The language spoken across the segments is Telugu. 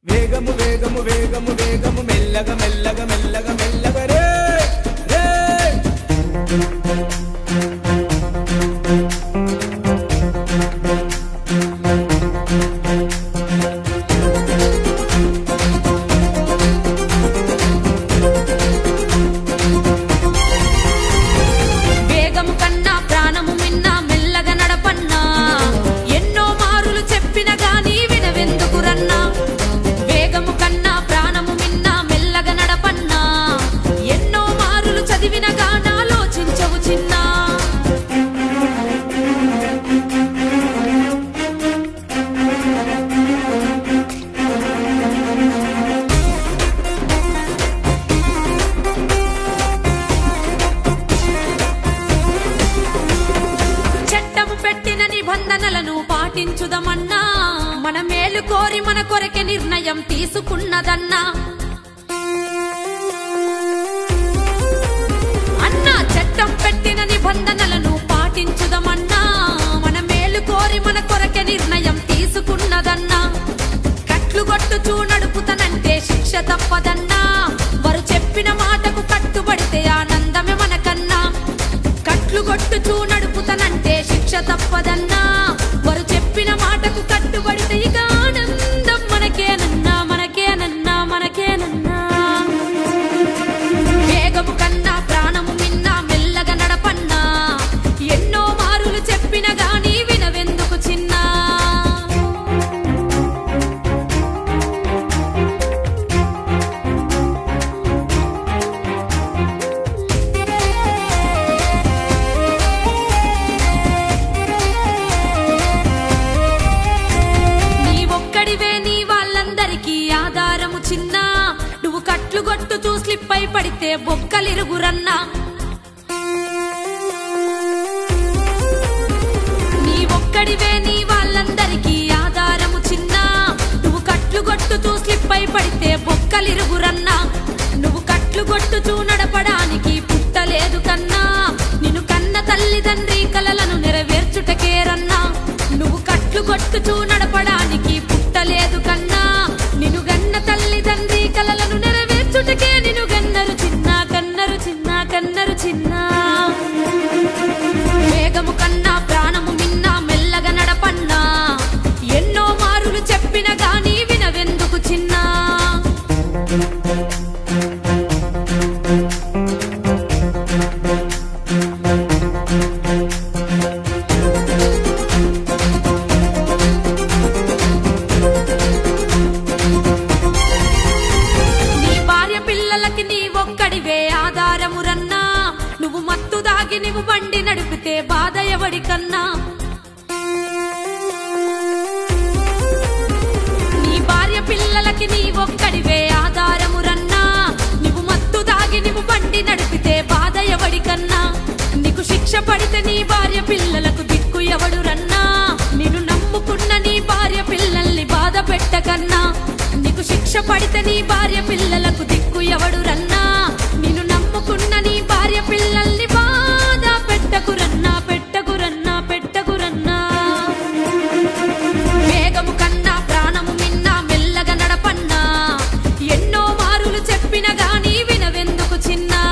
వేగము వేగము వేగము వేగము మెల్లగా మెల్లగా మెల్లగా మెల్లగా రే రే వేగము కన్నా ప్రాణము మిన్నా మెల్లగా నడపన్నా ఎన్నో మారులు చెప్పిన గాని వినవెందుకు రన్నా వేగము కన్నా ప్రాణము మిన్నా మెల్లగా నడపన్నా ఎన్నో మారులు చదివిన గాని ఆలోచించవు చిన్నా చట్టము పెట్టిన నిబంధనలను పాటించుదమన్నా మన మేలు కోరి మన కొరకే నిర్ణయం తీసుకున్నదన్నా అన్నా చట్టం పెట్టిన నిబంధనలను పాటించుదమన్నా మన మేలు కోరి మన కొరకే నిర్ణయం తీసుకున్నదన్నా కట్లు కొట్టుచూ నడుపుతనంటే శిక్ష తప్పదన్నా వారు చెప్పిన మాటకు కట్టుబడితే ఆనందమే మనకన్నా కట్లు కొట్టుచూ నడుపుతనంటే శిక్ష తప్పదన్నా వారు చెప్పిన మాటకు కట్టుబడితే ఇక ఆనందం మనకేనన్నా మనకేనన్నా మనకేనన్నా వేగము కన్నా ప్రాణము మిన్నా మెల్లగా నడపన్నా ఎన్నో మారులు చెప్పిన గాని వినవెందుకు చిన్నా ఆధారము చిన్న నువ్వు కట్లు కొట్టుతూ స్లిప్ అయి పడితే బొక్కలిరుగురన్నా నీ ఒక్కడివే నీ వాళ్ళందరికీ ఆధారము చిన్న నువ్వు కట్లు కొట్టుతూ స్లిప్ అయి పడితే బొక్కలిరుగురన్నా నువ్వు కట్లు కొట్టుతూ నడపడానికి పుట్టలేదు కన్నా నిన్ను కన్న తల్లిదండ్రి కలలను నెరవేర్చుటకేరన్నా నువ్వు కట్లు కొట్టుతూ నడపడానికి పుట్టలేదు కన్నా నిన్ను గన్న తల్లిదండ్రి కలలను నెరవేర్చుటకే నిన్ను గన్నరు చిన్న కన్నరు చిన్న కన్నరు చిన్న వేగము కన్నా ప్రాణము మిన్నా మెల్లగా నడపన్నా ఎన్నో మారులు చెప్పిన గాని వినవెందుకు చిన్నా నువ్వు మత్తు దాగి నువ్వు బండి నడిపితే బాధ ఎవడికన్నా నీ భార్య పిల్లలకి నీ ఒక్కడివే ఆధారము రన్నా నువ్వు మత్తు దాగి నువ్వు బండి నడిపితే బాధ ఎవడికన్నా నీకు శిక్ష పడితే నీ భార్య పిల్లలకు దిక్కు ఎవడు రన్నా నిన్ను నమ్ముకున్న నీ భార్య పిల్లల్ని బాధ పెట్టకన్నా నీకు శిక్ష పడితే నీ భార్య పిల్లలకు దిక్కు ఎవడు రన్నా నిన్ను నమ్ముకున్న నీ భార్య పిల్లల్ని బాధ పెట్టకురన్నా పెట్టకురన్నా పెట్టకురన్నా వేగము కన్నా ప్రాణము మిన్నా మెల్లగా నడపన్నా ఎన్నో మారులు చెప్పిన గాని వినవెందుకు చిన్నా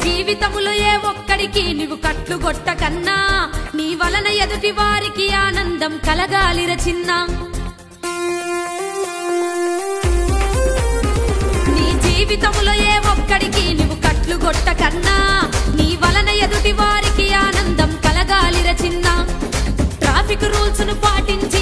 జీవితములో ఏ ఒక్కడికి నువ్వు కట్లు కొట్టకన్నా నీ వలన ఎదుటి వారికి ఆనందం కలగాలిర చిన్న నీ జీవితములో ఏ ఒక్కడికి నువ్వు కట్లు కొట్టకన్నా నీ వలన ఎదుటి వారికి ఆనందం కలగాలిర చిన్న ట్రాఫిక్ రూల్స్ ను పాటించి